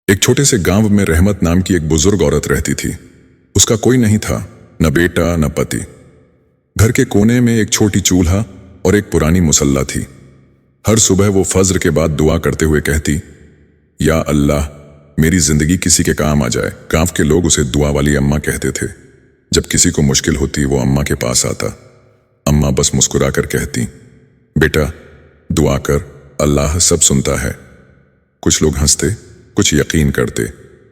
एक छोटे से गांव में रहमत नाम की एक बुजुर्ग औरत रहती थी। उसका कोई नहीं था, न बेटा न पति। घर के कोने में एक छोटी चूल्हा और एक पुरानी मुसल्ला थी। हर सुबह वो फज्र के बाद दुआ करते हुए कहती, या अल्लाह, मेरी जिंदगी किसी के काम आ जाए। गांव के लोग उसे दुआ वाली अम्मा कहते थे। जब किसी को मुश्किल होती वो अम्मा के पास आता। अम्मा बस मुस्कुरा कर कहती, बेटा दुआ कर, अल्लाह सब सुनता है। कुछ लोग हंसते, कुछ यकीन करते,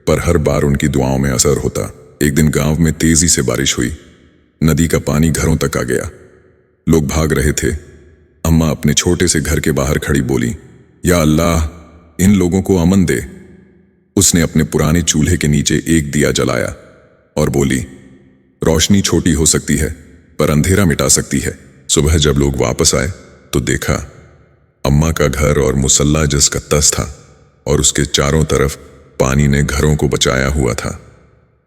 पर हर बार उनकी दुआओं में असर होता। एक दिन गांव में तेजी से बारिश हुई। नदी का पानी घरों तक आ गया। लोग भाग रहे थे। अम्मा अपने छोटे से घर के बाहर खड़ी बोली, या अल्लाह, इन लोगों को अमन दे। उसने अपने पुराने चूल्हे के नीचे एक दिया जलाया और बोली, रोशनी छोटी हो सकती है पर अंधेरा मिटा सकती है। सुबह जब लोग वापस आए तो देखा अम्मा का घर और मुसल्ला जिसका तस था और उसके चारों तरफ पानी ने घरों को बचाया हुआ था,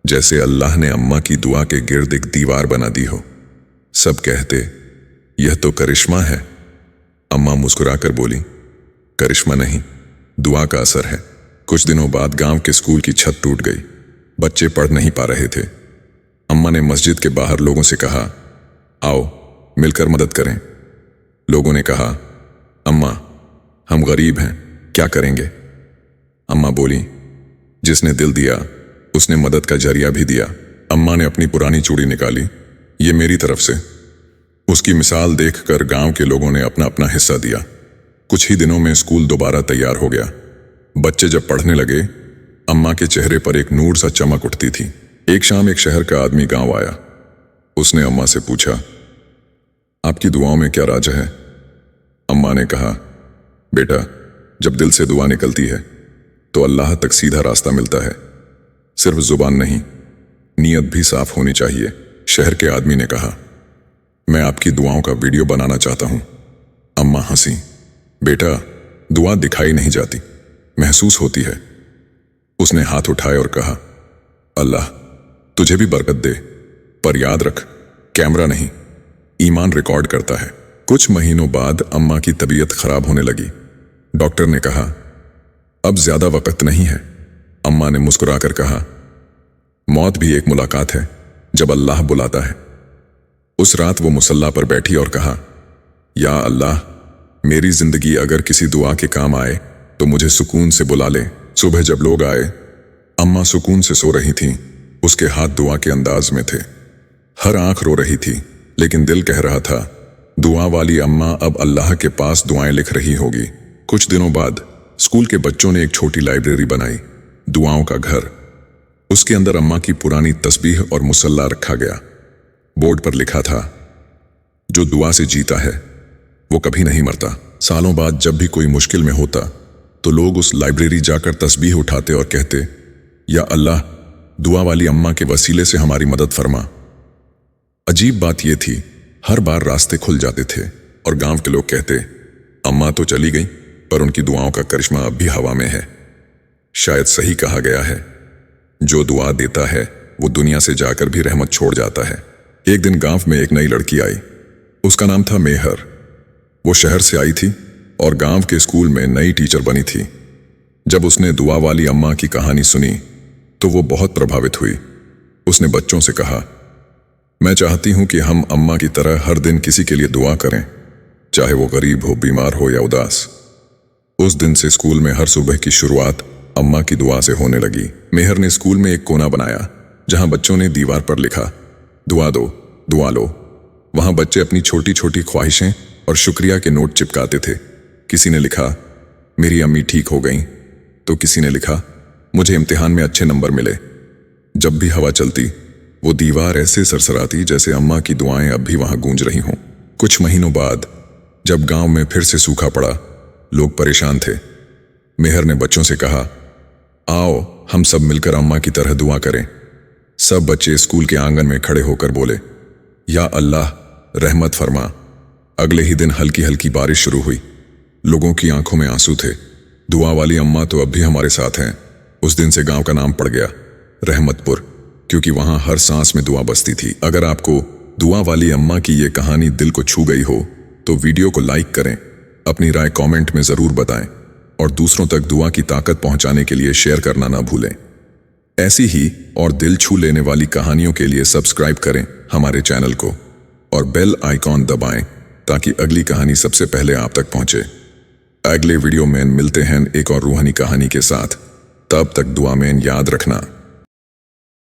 जैसे अल्लाह ने अम्मा की दुआ के गिर्द एक दीवार बना दी हो। सब कहते, यह तो करिश्मा है। अम्मा मुस्कुराकर बोली, करिश्मा नहीं, दुआ का असर है। कुछ दिनों बाद गांव के स्कूल की छत टूट गई। बच्चे पढ़ नहीं पा रहे थे। अम्मा ने मस्जिद के बाहर लोगों से कहा, आओ मिलकर मदद करें। लोगों ने कहा, अम्मा हम गरीब हैं, क्या करेंगे? अम्मा बोली, जिसने दिल दिया उसने मदद का जरिया भी दिया। अम्मा ने अपनी पुरानी चूड़ी निकाली, ये मेरी तरफ से। उसकी मिसाल देखकर गांव के लोगों ने अपना अपना हिस्सा दिया। कुछ ही दिनों में स्कूल दोबारा तैयार हो गया। बच्चे जब पढ़ने लगे, अम्मा के चेहरे पर एक नूर सा चमक उठती थी। एक शाम एक शहर का आदमी गांव आया। उसने अम्मा से पूछा, आपकी दुआओं में क्या राज है? अम्मा ने कहा, बेटा जब दिल से दुआ निकलती है तो अल्लाह तक सीधा रास्ता मिलता है। सिर्फ जुबान नहीं, नीयत भी साफ होनी चाहिए। शहर के आदमी ने कहा, मैं आपकी दुआओं का वीडियो बनाना चाहता हूं। अम्मा हंसी, बेटा दुआ दिखाई नहीं जाती, महसूस होती है। उसने हाथ उठाए और कहा, अल्लाह तुझे भी बरकत दे, पर याद रख, कैमरा नहीं, ईमान रिकॉर्ड करता है। कुछ महीनों बाद अम्मा की तबीयत खराब होने लगी। डॉक्टर ने कहा, अब ज्यादा वक्त नहीं है। अम्मा ने मुस्कुराकर कहा, मौत भी एक मुलाकात है जब अल्लाह बुलाता है। उस रात वो मुसल्ला पर बैठी और कहा, या अल्लाह, मेरी जिंदगी अगर किसी दुआ के काम आए तो मुझे सुकून से बुला ले। सुबह जब लोग आए, अम्मा सुकून से सो रही थीं। उसके हाथ दुआ के अंदाज में थे। हर आंख रो रही थी, लेकिन दिल कह रहा था, दुआ वाली अम्मा अब अल्लाह के पास दुआएं लिख रही होगी। कुछ दिनों बाद स्कूल के बच्चों ने एक छोटी लाइब्रेरी बनाई, दुआओं का घर। उसके अंदर अम्मा की पुरानी तस्बीह और मुसल्ला रखा गया। बोर्ड पर लिखा था, जो दुआ से जीता है वो कभी नहीं मरता। सालों बाद जब भी कोई मुश्किल में होता तो लोग उस लाइब्रेरी जाकर तस्बीह उठाते और कहते, या अल्लाह, दुआ वाली अम्मा के वसीले से हमारी मदद फरमा। अजीब बात यह थी, हर बार रास्ते खुल जाते थे और गांव के लोग कहते, अम्मा तो चली गई पर उनकी दुआओं का करिश्मा अब भी हवा में है। शायद सही कहा गया है, जो दुआ देता है वो दुनिया से जाकर भी रहमत छोड़ जाता है। एक दिन गांव में एक नई लड़की आई। उसका नाम था मेहर। वो शहर से आई थी और गांव के स्कूल में नई टीचर बनी थी। जब उसने दुआ वाली अम्मा की कहानी सुनी तो वो बहुत प्रभावित हुई। उसने बच्चों से कहा, मैं चाहती हूं कि हम अम्मा की तरह हर दिन किसी के लिए दुआ करें, चाहे वो गरीब हो, बीमार हो या उदास। उस दिन से स्कूल में हर सुबह की शुरुआत अम्मा की दुआ से होने लगी। मेहर ने स्कूल में एक कोना बनाया जहां बच्चों ने दीवार पर लिखा, दुआ दो, दुआ लो। वहां बच्चे अपनी छोटी छोटी ख्वाहिशें और शुक्रिया के नोट चिपकाते थे। किसी ने लिखा, मेरी अम्मी ठीक हो गई, तो किसी ने लिखा, मुझे इम्तिहान में अच्छे नंबर मिले। जब भी हवा चलती वो दीवार ऐसे सरसराती जैसे अम्मा की दुआएं अब भी वहां गूंज रही हों। कुछ महीनों बाद जब गांव में फिर से सूखा पड़ा, लोग परेशान थे। मेहर ने बच्चों से कहा, आओ हम सब मिलकर अम्मा की तरह दुआ करें। सब बच्चे स्कूल के आंगन में खड़े होकर बोले, या अल्लाह, रहमत फरमा। अगले ही दिन हल्की हल्की बारिश शुरू हुई। लोगों की आंखों में आंसू थे। दुआ वाली अम्मा तो अब भी हमारे साथ हैं। उस दिन से गांव का नाम पड़ गया रहमतपुर, क्योंकि वहां हर सांस में दुआ बसती थी। अगर आपको दुआ वाली अम्मा की ये कहानी दिल को छू गई हो तो वीडियो को लाइक करें, अपनी राय कमेंट में जरूर बताएं। और दूसरों तक दुआ की ताकत पहुंचाने के लिए शेयर करना ना भूलें। ऐसी ही और दिल छू लेने वाली कहानियों के लिए सब्सक्राइब करें हमारे चैनल को और बेल आइकॉन दबाएं ताकि अगली कहानी सबसे पहले आप तक पहुंचे। अगले वीडियो में मिलते हैं एक और रूहानी कहानी के साथ। तब तक दुआ में याद रखना।